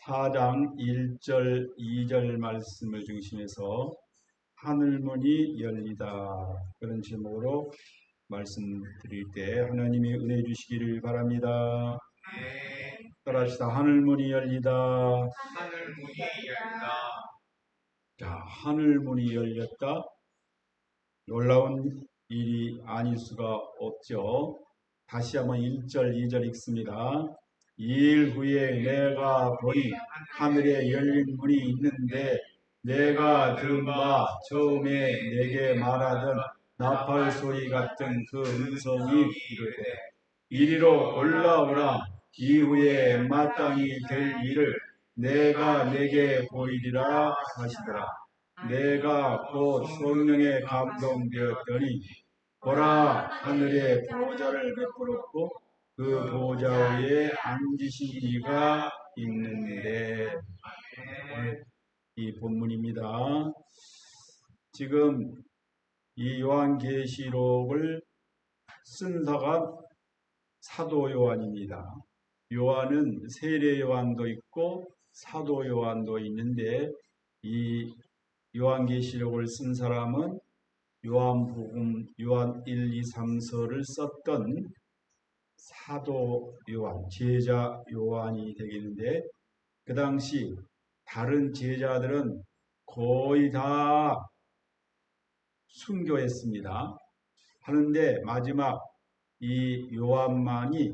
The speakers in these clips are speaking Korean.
4장 1절, 2절 말씀을 중심해서 하늘문이 열리다 그런 제목으로 말씀드릴 때 하나님이 은혜 주시기를 바랍니다. 따라합시다. 하늘문이 열리다. 하늘문이 열리다. 자, 하늘문이 열렸다. 놀라운 일이 아닐 수가 없죠. 다시 한번 1절, 2절 읽습니다. 2일 후에 내가 보니 하늘에 열린 문이 있는데 내가 들은 바 처음에 내게 말하던 나팔 소리 같은 그 음성이 이르되 이리로 올라오라. 이후에 마땅히 될 일을 내가 내게 보이리라 하시더라. 내가 곧 성령에 감동되었더니 보라, 하늘에 보좌를 베풀었고 그 보좌 위에 앉으신 이가 있는데, 이 본문입니다. 지금 이 요한계시록을 쓴 사가 사도 요한입니다. 요한은 세례 요한도 있고 사도 요한도 있는데 이 요한계시록을 쓴 사람은 요한복음, 요한 1, 2, 3서를 썼던 사도 요한, 제자 요한이 되겠는데 그 당시 다른 제자들은 거의 다 순교했습니다. 하는데 마지막 이 요한만이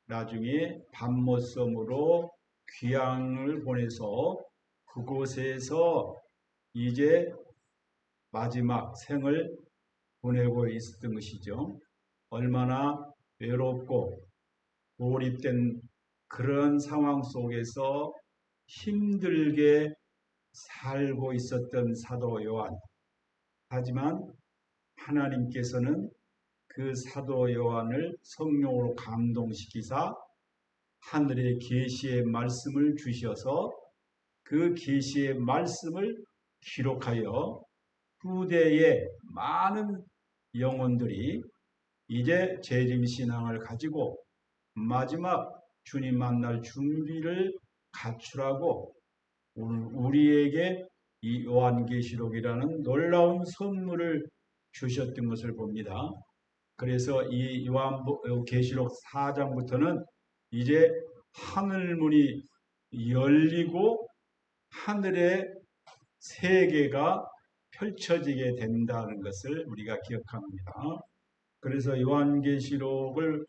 나중에 밤모섬으로 귀향을 보내서 그곳에서 이제 마지막 생을 보내고 있었던 것이죠. 얼마나 외롭고 고립된 그런 상황 속에서 힘들게 살고 있었던 사도 요한. 하지만 하나님께서는 그 사도 요한을 성령으로 감동시키사 하늘의 계시의 말씀을 주셔서 그 계시의 말씀을 기록하여 후대에 많은 영혼들이 이제 재림신앙을 가지고 마지막 주님 만날 준비를 갖추라고 오늘 우리에게 이 요한계시록이라는 놀라운 선물을 주셨던 것을 봅니다. 그래서 이 요한계시록 4장부터는 이제 하늘문이 열리고 하늘의 세계가 펼쳐지게 된다는 것을 우리가 기억합니다. 그래서 요한계시록을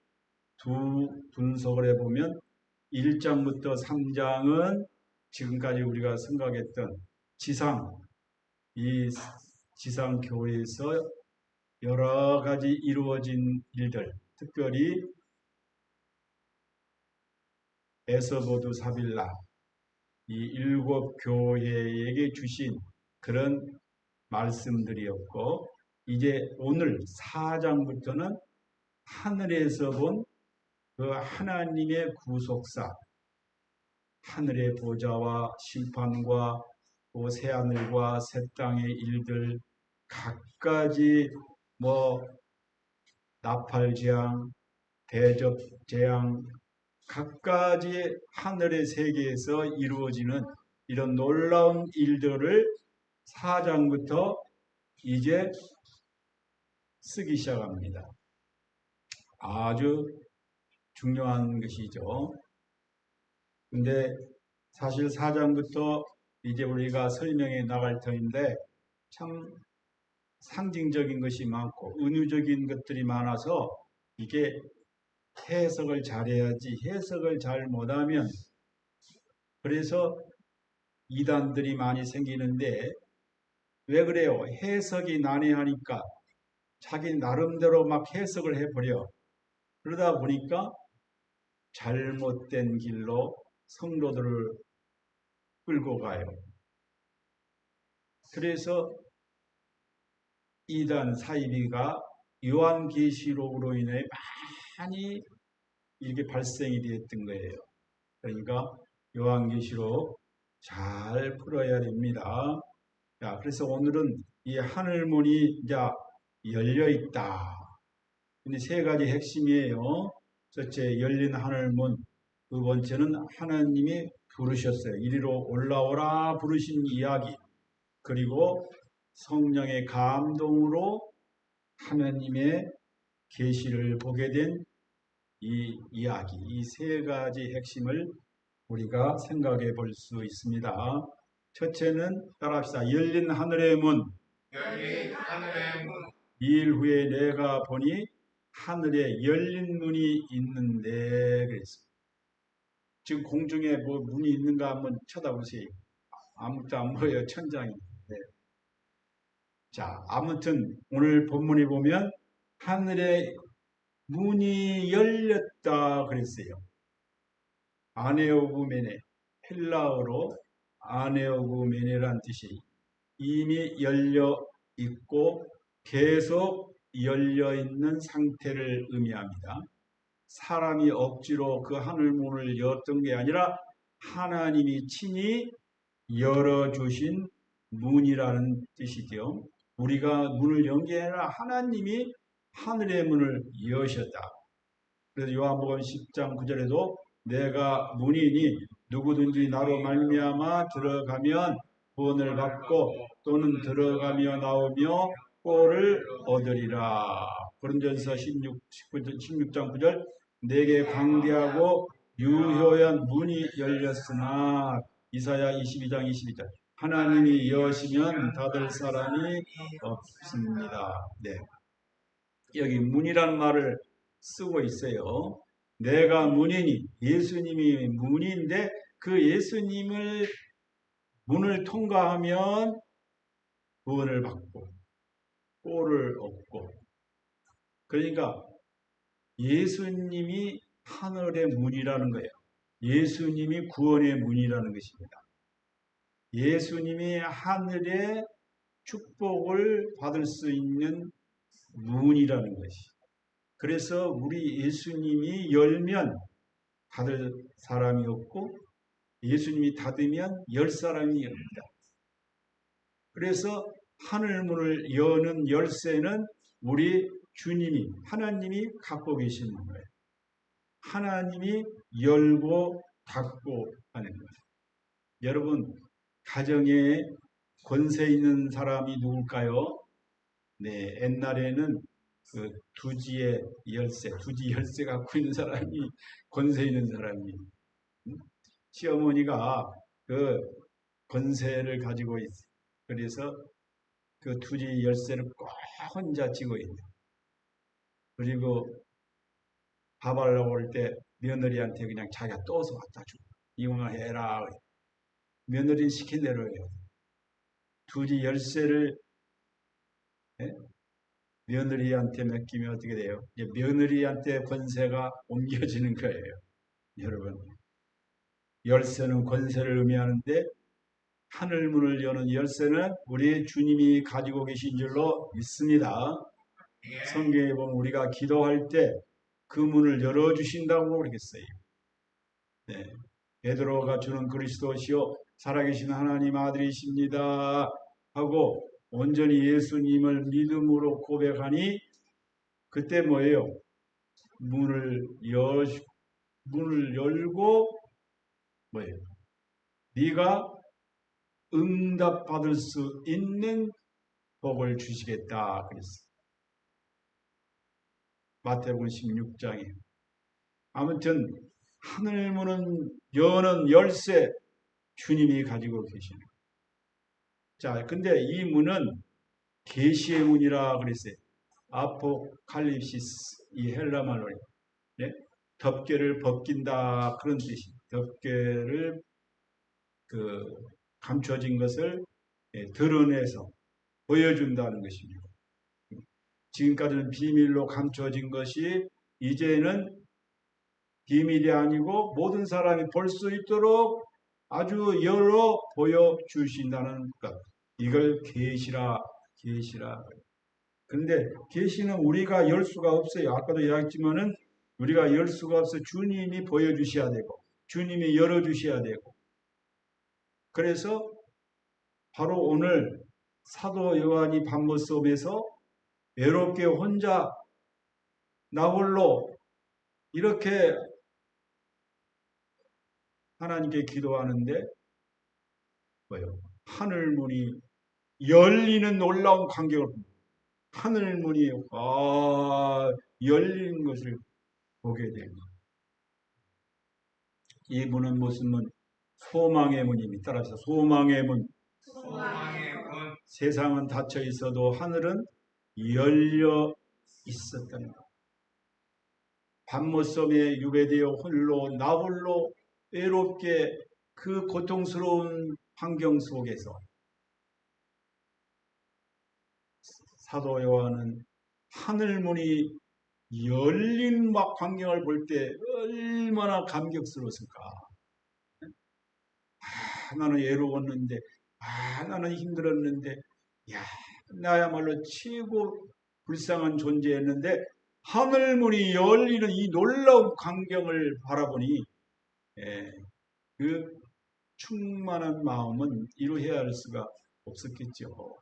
두 분석을 해보면 1장부터 3장은 지금까지 우리가 생각했던 이 지상 교회에서 여러 가지 이루어진 일들, 특별히 에서보두 사빌라 이 7 교회에게 주신 그런 말씀들이었고 이제 오늘 4장부터는 하늘에서 본 그 하나님의 구속사, 하늘의 보좌와 심판과 또 새하늘과 새 땅의 일들 각가지 나팔재앙, 대접재앙 각가지 하늘의 세계에서 이루어지는 이런 놀라운 일들을 4장부터 이제 쓰기 시작합니다. 아주 중요한 것이죠. 근데 사실 4장부터 이제 우리가 설명해 나갈 터인데 참 상징적인 것이 많고 은유적인 것들이 많아서 이게 해석을 잘해야지 해석을 잘 못하면 그래서 이단들이 많이 생기는데 왜 그래요? 해석이 난해하니까 자기 나름대로 막 해석을 해버려. 그러다 보니까 잘못된 길로 성도들을 끌고 가요. 그래서 이단 사이비가 요한계시록으로 인해 많이 이렇게 발생이 되었던 거예요. 그러니까 요한계시록 잘 풀어야 됩니다. 자, 그래서 오늘은 이 하늘문이 이제 열려 있다. 근데 세 가지 핵심이에요. 첫째, 열린 하늘문. 두 번째는 하나님이 부르셨어요. 이리로 올라오라 부르신 이야기, 그리고 성령의 감동으로 하나님의 계시를 보게 된 이 이야기, 이 세 가지 핵심을 우리가 생각해 볼 수 있습니다. 첫째는 따라합시다. 열린 하늘의 문. 열린 하늘의 문. 2일 후에 내가 보니 하늘에 열린 문이 있는데 그랬습니다. 지금 공중에 뭐 문이 있는가 한번 쳐다보세요. 아무것도 안 보여요. 천장이. 네. 자, 아무튼 오늘 본문에 보면 하늘에 문이 열렸다 그랬어요. 아네오구메네, 헬라어로 아네오구메네란 뜻이 이미 열려 있고 계속 열려 있는 상태를 의미합니다. 사람이 억지로 그 하늘문을 열었던 게 아니라 하나님이 친히 열어주신 문이라는 뜻이죠. 우리가 문을 연 게 아니라 하나님이 하늘의 문을 여셨다. 그래서 요한복음 10장 9절에도 내가 문이니 누구든지 나로 말미암아 들어가면 구원을 받고 또는 들어가며 나오며 꼴을 얻으리라. 고린도전서 16장 9절 내게 광대하고 유효한 문이 열렸으나 이사야 22장 22절 하나님이 여시면 닫을 사람이 없습니다. 네. 여기 문이라는 말을 쓰고 있어요. 내가 문이니 예수님이 문인데 그 예수님을 문을 통과하면 구원을 받고 꼴을 얻고 그러니까 예수님이 하늘의 문이라는 거예요. 예수님이 구원의 문이라는 것입니다. 예수님이 하늘의 축복을 받을 수 있는 문이라는 것이. 그래서 우리 예수님이 열면 닫을 사람이 없고 예수님이 닫으면 열 사람이 엽니다. 그래서 하늘문을 여는 열쇠는 우리 주님이 하나님이 갖고 계시는 거예요. 하나님이 열고 닫고 하는 거예요. 여러분 가정에 권세 있는 사람이 누굴까요? 네, 옛날에는 그 두지의 열쇠, 두지 열쇠 갖고 있는 사람이 권세 있는 사람이 시어머니가 그 권세를 가지고 있어요. 그래서 그 두지 열쇠를 꼭 혼자 쥐고 있는. 그리고 밥하려고 올 때 며느리한테 그냥 자기가 떠서 갖다 주고 이거나 해라. 며느리 시킨 대로 해요. 두지 열쇠를 며느리한테 맡기면 어떻게 돼요? 이제 며느리한테 권세가 옮겨지는 거예요. 여러분, 열쇠는 권세를 의미하는데 하늘문을 여는 열쇠는 우리 주님이 가지고 계신 줄로 믿습니다. 성경에 보면 우리가 기도할 때 그 문을 열어주신다고 그러겠어요. 네. 베드로가 주는 그리스도시요 살아계신 하나님 아들이십니다 하고 온전히 예수님을 믿음으로 고백하니 그때 뭐예요? 문을 열고 뭐예요? 네가 응답받을 수 있는 복을 주시겠다 그랬어요. 마태복음 16장에. 아무튼 하늘문은 여는 열쇠 주님이 가지고 계시는. 자, 근데 이 문은 계시의 문이라 그랬어요. 아포칼립시스 이 헬라 말로 네? 덮개를 벗긴다 그런 뜻입니다. 덮개를 감춰진 것을 드러내서 보여준다는 것입니다. 지금까지는 비밀로 감춰진 것이 이제는 비밀이 아니고 모든 사람이 볼 수 있도록 아주 열어 보여주신다는 것. 이걸 계시라. 그런데 계시는 우리가 열 수가 없어요. 아까도 이야기했지만은 우리가 열 수가 없어. 주님이 보여주셔야 되고 주님이 열어주셔야 되고 그래서 바로 오늘 사도 요한이 밤모섬에서 외롭게 혼자 나홀로 이렇게 하나님께 기도하는데 뭐요? 하늘 문이 열리는 놀라운 광경을 봅니다. 하늘 문이 열리는 것을 보게 됩니다. 이 문은 무슨 문? 소망의 문입니다. 따라서 소망의 문. 소망의 문. 세상은 닫혀 있어도 하늘은 열려 있었다는 것. 밤모섬에 유배되어 나 홀로 외롭게 그 고통스러운 환경 속에서 사도 요한은 하늘문이 열린 막 광경을 볼 때 얼마나 감격스러웠을까. 나는 외로웠는데, 나는 힘들었는데, 나야말로 최고 불쌍한 존재였는데 하늘문이 열리는 이 놀라운 광경을 바라보니 그 충만한 마음은 이루어야 할 수가 없었겠죠.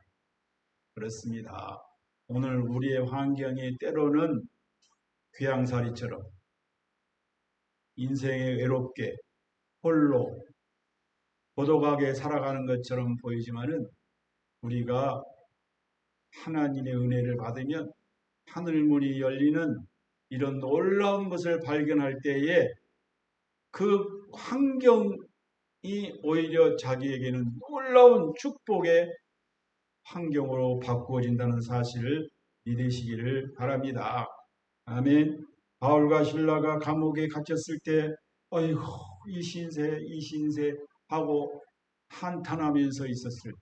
그렇습니다. 오늘 우리의 환경이 때로는 귀양살이처럼 인생에 외롭게 홀로 고독하게 살아가는 것처럼 보이지만은 우리가 하나님의 은혜를 받으면 하늘문이 열리는 이런 놀라운 것을 발견할 때에 그 환경이 오히려 자기에게는 놀라운 축복의 환경으로 바꾸어진다는 사실을 믿으시기를 바랍니다. 아멘. 바울과 실라가 감옥에 갇혔을 때 어이구 이 신세 하고 한탄하면서 있었을 때,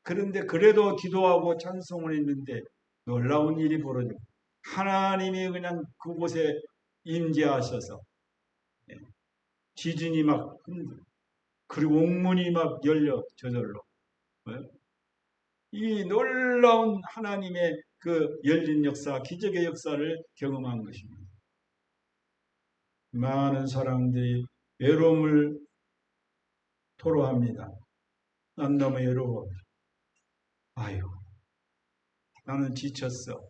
그런데 그래도 기도하고 찬송을 했는데 놀라운 일이 벌어져. 하나님이 그냥 그곳에 임재하셔서 지진이 막 흔들고 그리고 옥문이 막 열려 저절로 이 놀라운 하나님의 그 열린 역사, 기적의 역사를 경험한 것입니다. 많은 사람들이 외로움을 토로합니다. 난 너무 외로워. 아유, 나는 지쳤어.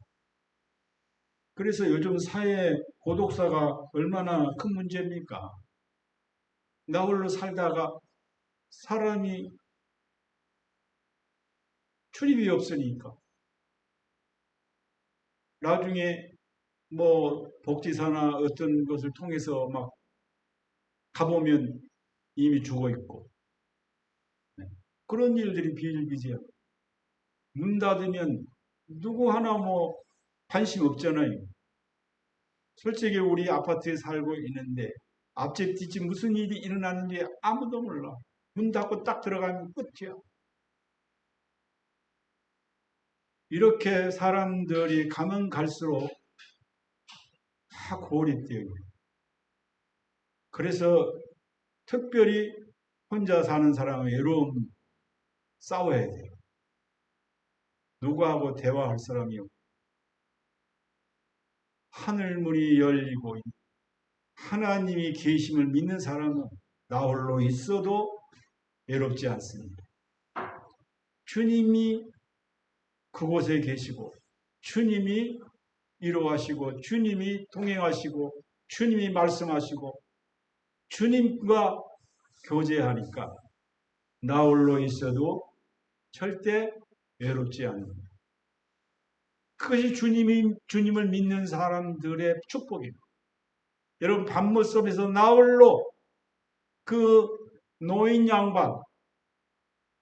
그래서 요즘 사회에 고독사가 얼마나 큰 문제입니까? 나 홀로 살다가 사람이 출입이 없으니까 나중에 뭐 복지사나 어떤 것을 통해서 막 가보면 이미 죽어 있고 그런 일들이 비일비재해요. 문 닫으면 누구 하나 뭐 관심 없잖아요. 솔직히 우리 아파트에 살고 있는데 앞집 뒷집 무슨 일이 일어나는지 아무도 몰라. 문 닫고 딱 들어가면 끝이야. 이렇게 사람들이 가면 갈수록 다 고립돼요. 그래서 특별히 혼자 사는 사람은 외로움 싸워야 돼요. 누구하고 대화할 사람이 없고 하늘문이 열리고 하나님이 계심을 믿는 사람은 나 홀로 있어도 외롭지 않습니다. 주님이 그곳에 계시고 주님이 이루하시고 주님이 동행하시고 주님이 말씀하시고 주님과 교제하니까 나 홀로 있어도 절대 외롭지 않습니다. 그것이 주님을 믿는 사람들의 축복입니다. 여러분 밤모섬에서 나 홀로 그 노인 양반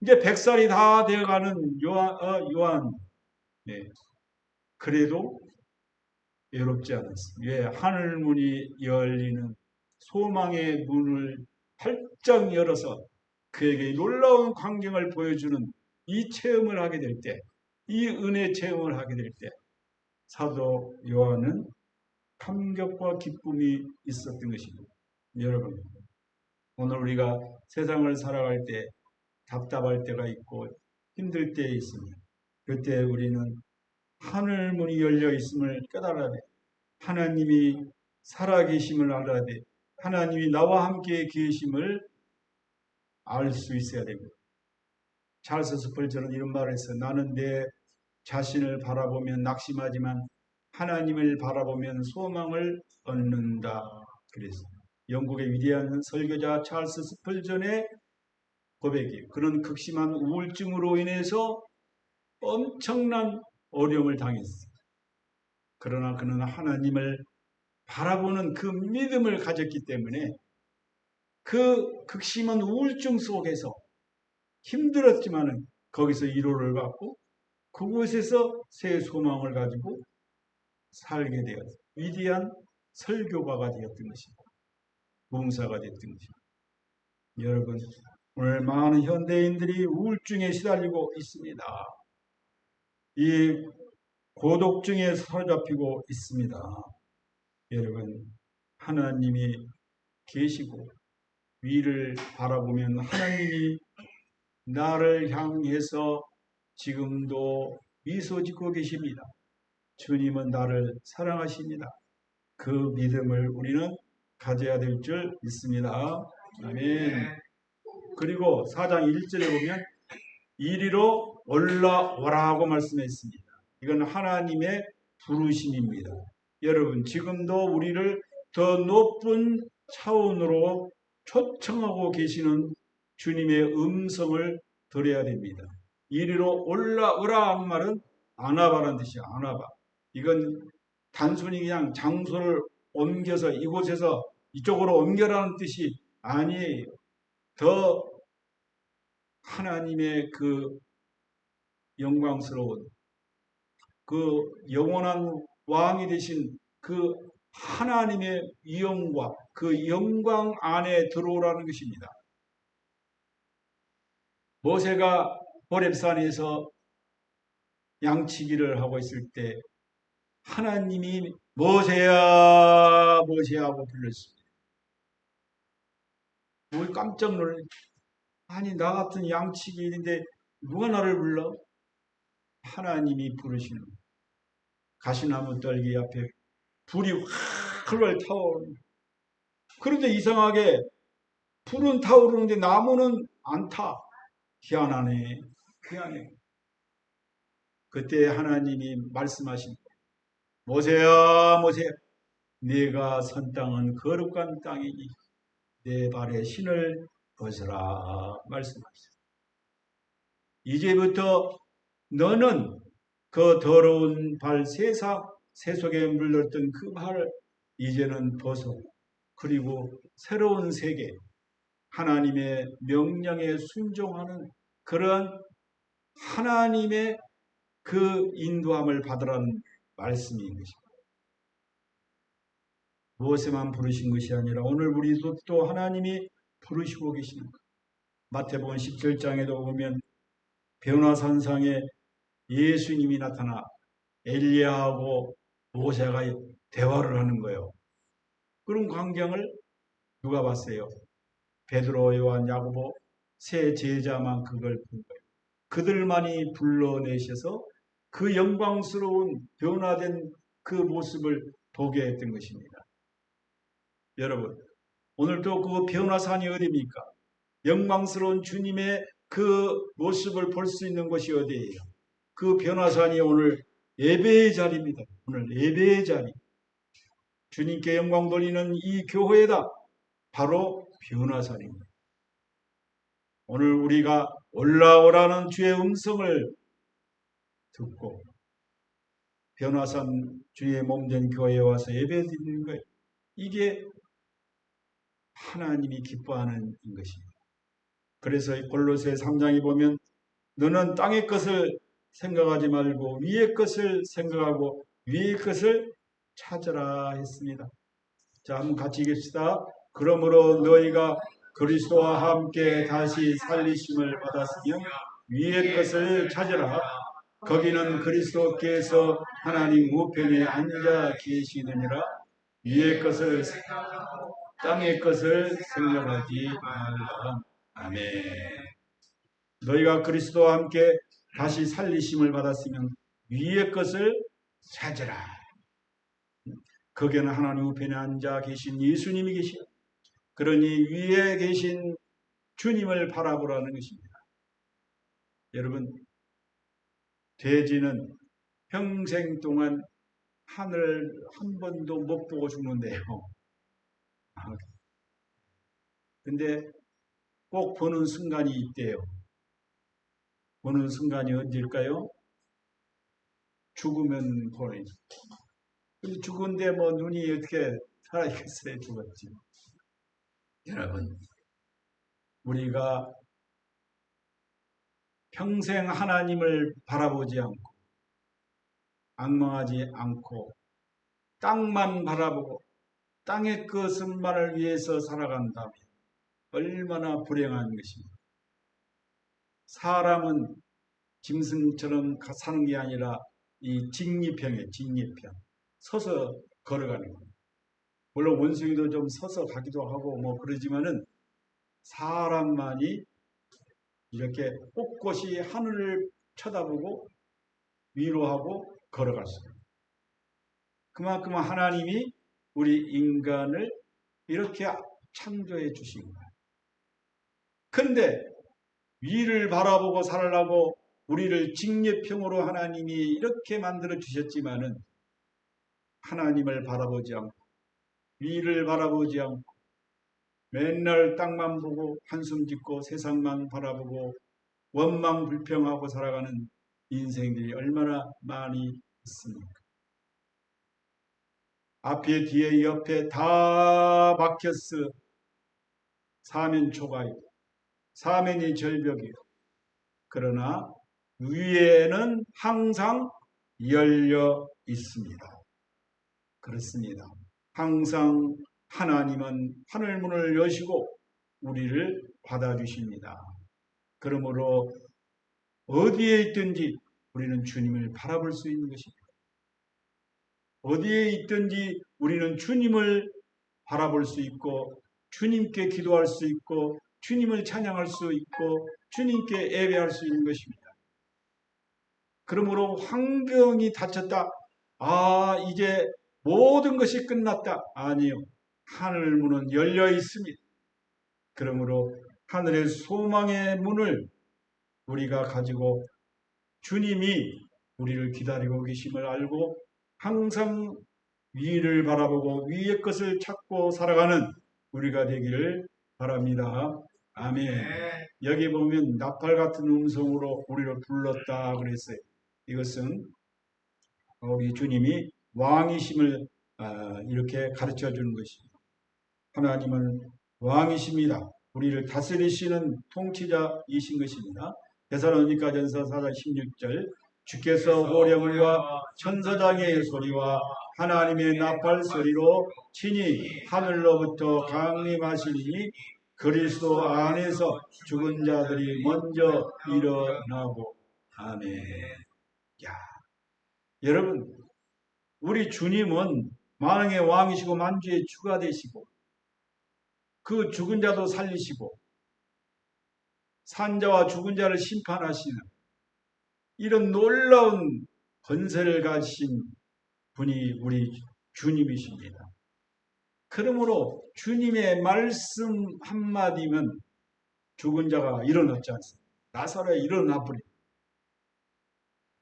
이제 100살이 다 되어가는 요한 그래도 외롭지 않았습니다. 왜? 하늘문이 열리는 소망의 문을 활짝 열어서 그에게 놀라운 광경을 보여주는 이 체험을 하게 될 때, 이 은혜 체험을 하게 될 때 사도 요한은 감격과 기쁨이 있었던 것입니다. 여러분, 오늘 우리가 세상을 살아갈 때 답답할 때가 있고 힘들 때에 있습니다. 그때 우리는 하늘문이 열려 있음을 깨달아야 돼. 하나님이 살아계심을 알아야 돼. 하나님이 나와 함께 계심을 알 수 있어야 됩니다. 찰스 스펄전은 이런 말을 했어요. 나는 내 자신을 바라보면 낙심하지만 하나님을 바라보면 소망을 얻는다. 그랬어요. 영국의 위대한 설교자 찰스 스펄전의 고백이에요. 그는 극심한 우울증으로 인해서 엄청난 어려움을 당했어요. 그러나 그는 하나님을 바라보는 그 믿음을 가졌기 때문에 그 극심한 우울증 속에서 힘들었지만은 거기서 위로를 받고 그곳에서 새 소망을 가지고 살게 되었어요. 위대한 설교가가 되었던 것입니다. 봉사가 됐던 것입니다. 여러분, 오늘 많은 현대인들이 우울증에 시달리고 있습니다. 이 고독증에 사로잡히고 있습니다. 여러분, 하나님이 계시고 위를 바라보면 하나님이 나를 향해서 지금도 미소 짓고 계십니다. 주님은 나를 사랑하십니다. 그 믿음을 우리는 가져야 될 줄 믿습니다. 아멘. 그리고 4장 1절에 보면 이리로 올라오라고 말씀했습니다. 이건 하나님의 부르심입니다. 여러분, 지금도 우리를 더 높은 차원으로 초청하고 계시는 주님의 음성을 들어야 됩니다. 이리로 올라오라 하는 말은 안아바라는 뜻이야. 안아바. 이건 단순히 그냥 장소를 옮겨서 이곳에서 이쪽으로 옮겨라는 뜻이 아니에요. 더 하나님의 그 영광스러운 그 영원한 왕이 되신 그 하나님의 위엄과 그 영광 안에 들어오라는 것입니다. 모세가 호렙산에서 양치기를 하고 있을 때 하나님이 모세야 모세야 하고 불렀습니다. 뭐 깜짝 놀래. 아니 나 같은 양치기인데 누가 나를 불러? 하나님이 부르시는 가시나무 떨기 앞에 불이 활활 타오릅니다. 그런데 이상하게 불은 타오르는데 나무는 안 타. 희한하네. 희한해. 그때 하나님이 말씀하신 모세야 모세야 네가 선 땅은 거룩한 땅이니 내 발에 신을 벗으라 말씀하셨어요. 이제부터 너는 그 더러운 발 세속에 물들었던 그 발을 이제는 벗어 그리고 새로운 세계 하나님의 명령에 순종하는 그런 하나님의 그 인도함을 받으라는 말씀인 것입니다. 무엇에만 부르신 것이 아니라 오늘 우리도 또 하나님이 부르시고 계시는 것. 마태복음 17장에도 보면 변화산상에 예수님이 나타나 엘리야하고 모세가 대화를 하는 거예요. 그런 광경을 누가 봤어요? 베드로, 요한, 야고보 세 제자만 그걸 본 거예요. 그들만이 불러내셔서 그 영광스러운 변화된 그 모습을 보게 했던 것입니다. 여러분, 오늘도 그 변화산이 어디입니까? 영광스러운 주님의 그 모습을 볼 수 있는 곳이 어디예요? 그 변화산이 오늘 예배의 자리입니다. 오늘 예배의 자리. 주님께 영광 돌리는 이 교회다. 바로 변화산입니다. 오늘 우리가 올라오라는 주의 음성을 듣고 변화산 주의 몸된 교회에 와서 예배드리는 거예요. 이게 하나님이 기뻐하는 것입니다. 그래서 골로새 3장에 보면 너는 땅의 것을 생각하지 말고 위의 것을 생각하고 위의 것을 찾으라 했습니다. 자, 한번 같이 읽읍시다. 그러므로 너희가 그리스도와 함께 다시 살리심을 받았으면 위의 것을 찾으라. 거기는 그리스도께서 하나님 우편에 앉아 계시느니라. 위의 것을 생각하고 땅의 것을 생각하지 말라. 아멘. 너희가 그리스도와 함께 다시 살리심을 받았으면 위의 것을 찾으라. 거기는 하나님 우편에 앉아 계신 예수님이 계시오. 그러니 위에 계신 주님을 바라보라는 것입니다. 여러분, 돼지는 평생 동안 하늘을 한 번도 못 보고 죽는데요. 근데 꼭 보는 순간이 있대요. 보는 순간이 언제일까요? 죽으면 보는. 죽은데 뭐 눈이 어떻게 살아있겠어요? 죽었지. 여러분, 우리가 평생 하나님을 바라보지 않고 악망하지 않고 땅만 바라보고 땅의 것만을 위해서 살아간다면 얼마나 불행한 것입니다. 사람은 짐승처럼 사는 게 아니라 이 직립형이에요. 직립형. 서서 걸어가는 거예요. 물론 원숭이도 좀 서서 가기도 하고 뭐 그러지만은 사람만이 이렇게 꼿꼿이 하늘을 쳐다보고 위로하고 걸어갈 수 있어요. 그만큼 하나님이 우리 인간을 이렇게 창조해 주신 거예요. 그런데 위를 바라보고 살라고 우리를 직립형으로 하나님이 이렇게 만들어 주셨지만은 하나님을 바라보지 않고 위를 바라보지 않고 맨날 땅만 보고 한숨 짓고 세상만 바라보고 원망불평하고 살아가는 인생들이 얼마나 많이 있습니까? 앞에 뒤에 옆에 다 막혔어. 사면초가이고 사면이 절벽이에요. 그러나 위에는 항상 열려 있습니다. 그렇습니다. 항상 하나님은 하늘문을 여시고 우리를 받아주십니다. 그러므로 어디에 있든지 우리는 주님을 바라볼 수 있는 것입니다. 어디에 있든지 우리는 주님을 바라볼 수 있고 주님께 기도할 수 있고 주님을 찬양할 수 있고 주님께 예배할 수 있는 것입니다. 그러므로 환경이 닫혔다. 이제 모든 것이 끝났다. 아니요. 하늘문은 열려 있습니다. 그러므로 하늘의 소망의 문을 우리가 가지고 주님이 우리를 기다리고 계심을 알고 항상 위를 바라보고 위의 것을 찾고 살아가는 우리가 되기를 바랍니다. 아멘. 여기 보면 나팔 같은 음성으로 우리를 불렀다 그랬어요. 이것은 우리 주님이 왕이심을 이렇게 가르쳐 주는 것입니다. 하나님은 왕이십니다. 우리를 다스리시는 통치자이신 것입니다. 데살로니가전서 4장 16절 주께서 호령과 천사장의 소리와 하나님의 나팔 소리로 친히 하늘로부터 강림하시니 그리스도 안에서 죽은 자들이 먼저 일어나고 아멘. 야, 여러분 우리 주님은 만왕의 왕이시고 만주의 주가 되시고 그 죽은 자도 살리시고 산자와 죽은 자를 심판하시는 이런 놀라운 권세를 가지신 분이 우리 주님이십니다. 그러므로 주님의 말씀 한마디면 죽은 자가 일어났지 않습니까? 나사로야 일어나 버려.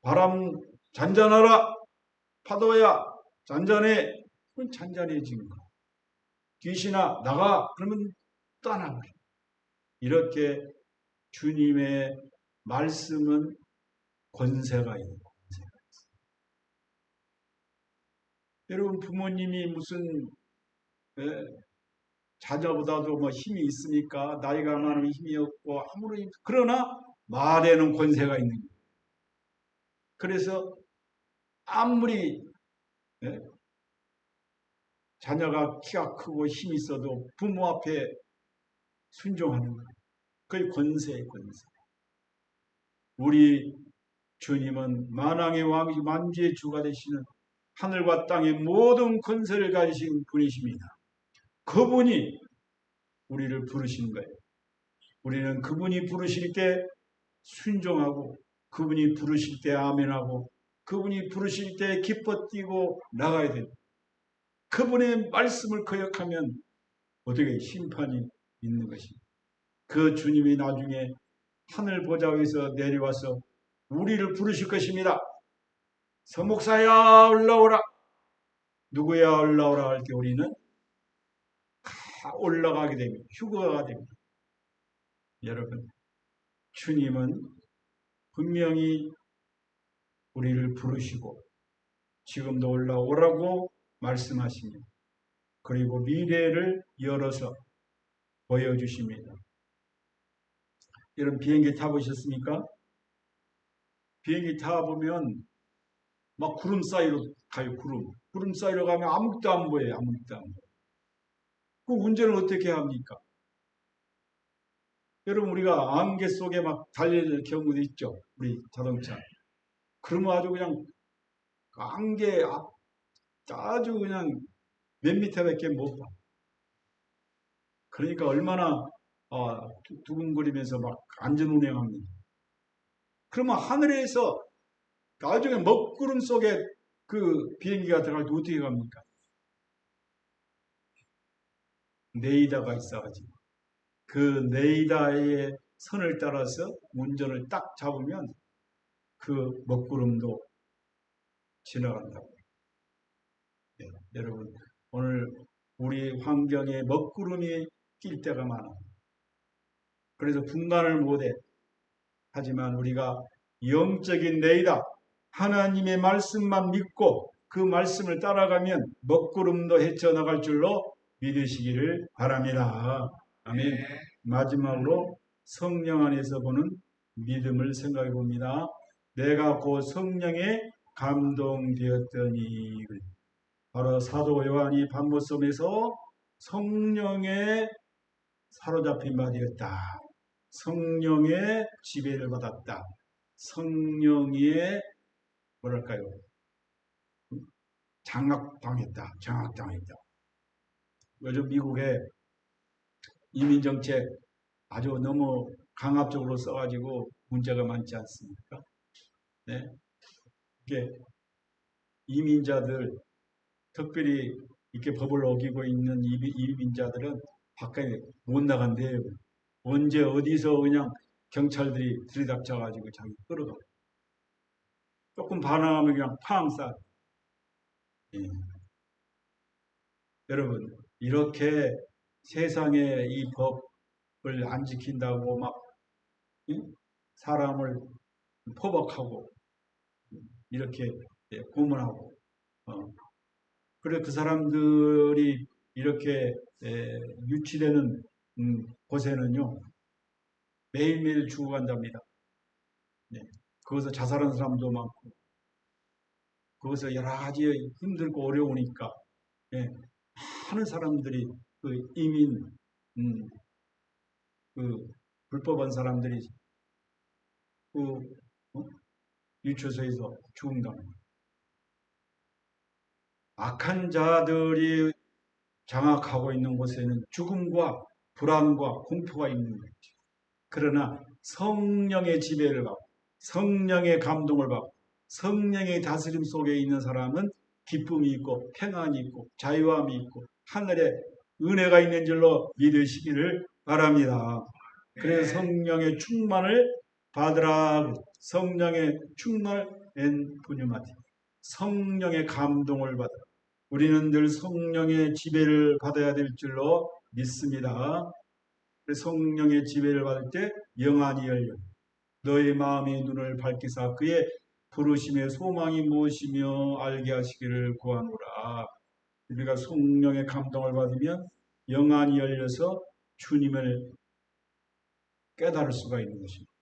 바람 잔잔하라. 파도야 잔잔해. 그건 잔잔해지는 거야. 귀신아 나가. 그러면 떠나버려. 이렇게 주님의 말씀은 권세가 있는 권세가 있어요. 여러분 부모님이 무슨 자녀보다도 뭐 힘이 있으니까 나이가 많으면 힘이 없고 아무리 그러나 말에는 권세가 있는 거예요. 그래서 아무리 자녀가 키가 크고 힘이 있어도 부모 앞에 순종하는 거예요. 그게 권세의 권세. 우리 주님은 만왕의 왕이 만주의 주가 되시는 하늘과 땅의 모든 권세를 가지신 분이십니다. 그분이 우리를 부르신 거예요. 우리는 그분이 부르실 때 순종하고 그분이 부르실 때 아멘하고 그분이 부르실 때 기뻐 뛰고 나가야 돼요. 그분의 말씀을 거역하면 어떻게 심판이 있는 것입니다. 그 주님이 나중에 하늘 보좌에서 내려와서 우리를 부르실 것입니다. 서목사야 올라오라. 누구야 올라오라 할 때 우리는 다 올라가게 됩니다. 휴거가 됩니다. 여러분, 주님은 분명히 우리를 부르시고 지금도 올라오라고 말씀하십니다. 그리고 미래를 열어서 보여주십니다. 여러분, 비행기 타보셨습니까? 비행기 타보면 막 구름 사이로 가요. 구름 사이로 가면 아무것도 안 보여요. 아무것도 안 보여요. 그 운전을 어떻게 합니까? 여러분, 우리가 안개 속에 막 달릴 경우도 있죠. 우리 자동차. 그러면 아주 그냥 안개 아주 그냥 몇 미터밖에 못 봐. 그러니까 얼마나 두근거리면서 막 안전운행합니다. 그러면 하늘에서 나중에 먹구름 속에 그 비행기가 들어갈 때 어떻게 갑니까? 레이더가 있어가지고 그 레이더의 선을 따라서 운전을 딱 잡으면 그 먹구름도 지나간다고. 네, 여러분, 오늘 우리 환경에 먹구름이 낄 때가 많아. 그래서 분간을 못해. 하지만 우리가 영적인 레이더, 하나님의 말씀만 믿고 그 말씀을 따라가면 먹구름도 헤쳐나갈 줄로 믿으시기를 바랍니다. 아멘. 네. 마지막으로 성령 안에서 보는 믿음을 생각해 봅니다. 내가 곧 성령에 감동되었더니, 바로 사도 요한이 반모섬에서 성령에 사로잡힌 바 되었다. 성령의 지배를 받았다. 성령의 뭐랄까요? 장악당했다. 요즘 미국의 이민정책 아주 너무 강압적으로 써가지고 문제가 많지 않습니까? 네. 이게 이민자들, 특별히 이렇게 법을 어기고 있는 이민자들은 밖에 못 나간대요. 언제 어디서 그냥 경찰들이 들이닥쳐가지고 자기 끌어가. 조금 반항하면 그냥 팡 쏴. 예. 여러분, 이렇게 세상에 이 법을 안 지킨다고 막 사람을 포박하고 이렇게 고문하고 그래 그 사람들이 이렇게 유치되는 곳에는요 매일매일 죽어간답니다. 네. 거기서 자살하는 사람도 많고 거기서 여러 가지 힘들고 어려우니까 많은 사람들이 그 이민 그 불법한 사람들이 그 유치소에서 죽은답니다. 악한 자들이 장악하고 있는 곳에는 죽음과 불안과 공포가 있는 거죠. 그러나 성령의 지배를 받고 성령의 감동을 받고 성령의 다스림 속에 있는 사람은 기쁨이 있고 평안이 있고 자유함이 있고 하늘에 은혜가 있는 줄로 믿으시기를 바랍니다. 그래서 성령의 충만을 받으라. 성령의 충만을 엔푸뉴마티. 성령의 감동을 받으라. 우리는 늘 성령의 지배를 받아야 될 줄로 믿습니다. 성령의 지배를 받을 때 영안이 열려 너의 마음의 눈을 밝히사 그의 부르심의 소망이 무엇이며 알게 하시기를 구하노라. 우리가 성령의 감동을 받으면 영안이 열려서 주님을 깨달을 수가 있는 것입니다.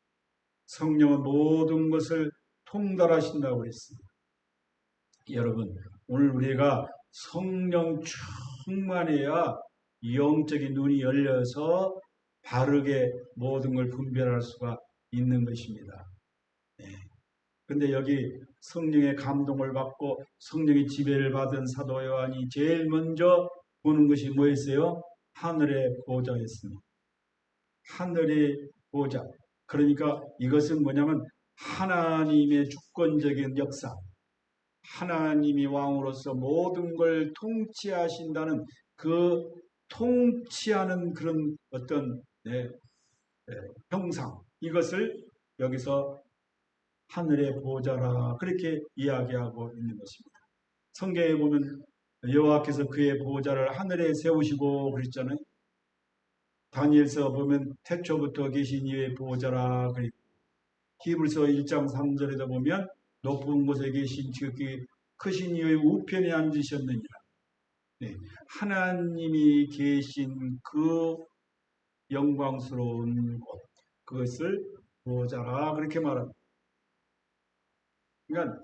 성령은 모든 것을 통달하신다고 그랬습니다. 여러분, 오늘 우리가 성령 충만해야 영적인 눈이 열려서 바르게 모든 걸 분별할 수가 있는 것입니다. 근데 여기 성령의 감동을 받고 성령의 지배를 받은 사도 요한이 제일 먼저 보는 것이 뭐였어요? 하늘의 보좌였습니다. 하늘의 보좌. 그러니까 이것은 뭐냐면 하나님의 주권적인 역사. 하나님이 왕으로서 모든 걸 통치하신다는 그 통치하는 그런 어떤 형상. 이것을 여기서 하늘의 보좌라 그렇게 이야기하고 있는 것입니다. 성경에 보면 여호와께서 그의 보좌를 하늘에 세우시고 그랬잖아요. 다니엘서 보면 태초부터 계신 이의 보호자라. 히브리서 1장 3절에도 보면 높은 곳에 계신 지극히 크신 이의 우편에 앉으셨느니라. 네, 하나님이 계신 그 영광스러운 곳, 그것을 보호자라 그렇게 말합니다. 그러니까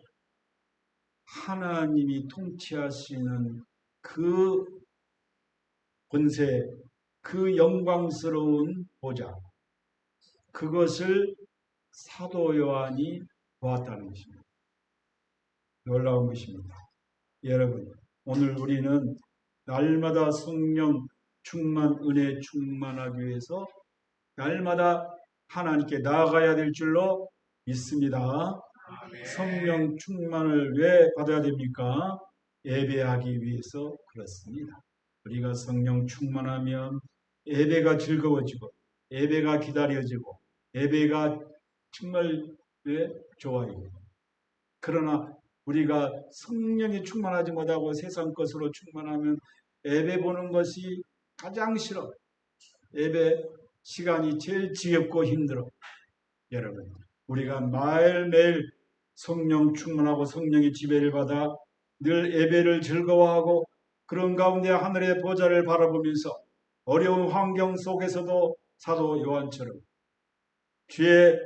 하나님이 통치하시는 그 권세, 그 영광스러운 보좌, 그것을 사도 요한이 보았다는 것입니다. 놀라운 것입니다. 여러분, 오늘 우리는 날마다 성령 충만, 은혜 충만하기 위해서 날마다 하나님께 나아가야 될 줄로 믿습니다. 아멘. 성령 충만을 왜 받아야 됩니까? 예배하기 위해서 그렇습니다. 우리가 성령 충만하면 예배가 즐거워지고 예배가 기다려지고 예배가 정말 좋아요. 그러나 우리가 성령이 충만하지 못하고 세상 것으로 충만하면 예배 보는 것이 가장 싫어. 예배 시간이 제일 지겹고 힘들어. 여러분, 우리가 매일매일 성령 충만하고 성령의 지배를 받아 늘 예배를 즐거워하고 그런 가운데 하늘의 보좌를 바라보면서 어려운 환경 속에서도 사도 요한처럼 주의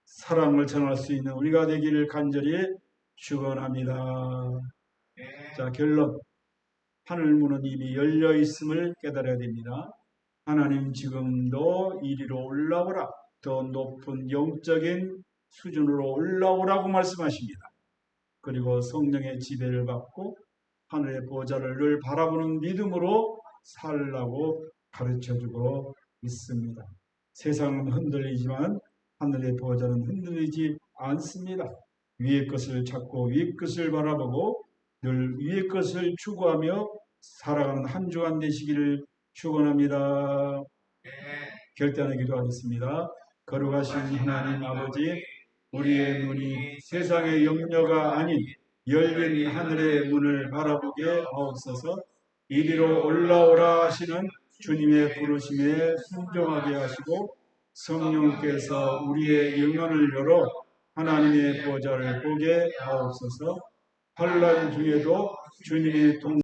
사랑을 전할 수 있는 우리가 되기를 간절히 축원합니다. 자, 결론. 하늘문은 이미 열려 있음을 깨달아야 됩니다. 하나님 지금도 이리로 올라오라. 더 높은 영적인 수준으로 올라오라고 말씀하십니다. 그리고 성령의 지배를 받고 하늘의 보좌를 늘 바라보는 믿음으로 살라고 가르쳐주고 있습니다. 세상은 흔들리지만 하늘의 보좌는 흔들리지 않습니다. 위의 것을 찾고 위의 것을 바라보고 늘 위의 것을 추구하며 살아가는 한 주간 되시기를 축원합니다. 결단의 기도하겠습니다. 거룩하신 하나님 아버지, 우리의 눈이 세상의 염려가 아닌 열린 하늘의 문을 바라보게 하옵소서. 이리로 올라오라 하시는 주님의 부르심에 순종하게 하시고 성령께서 우리의 영혼을 열어 하나님의 보좌를 보게 하옵소서. 환난 중에도 주님의 동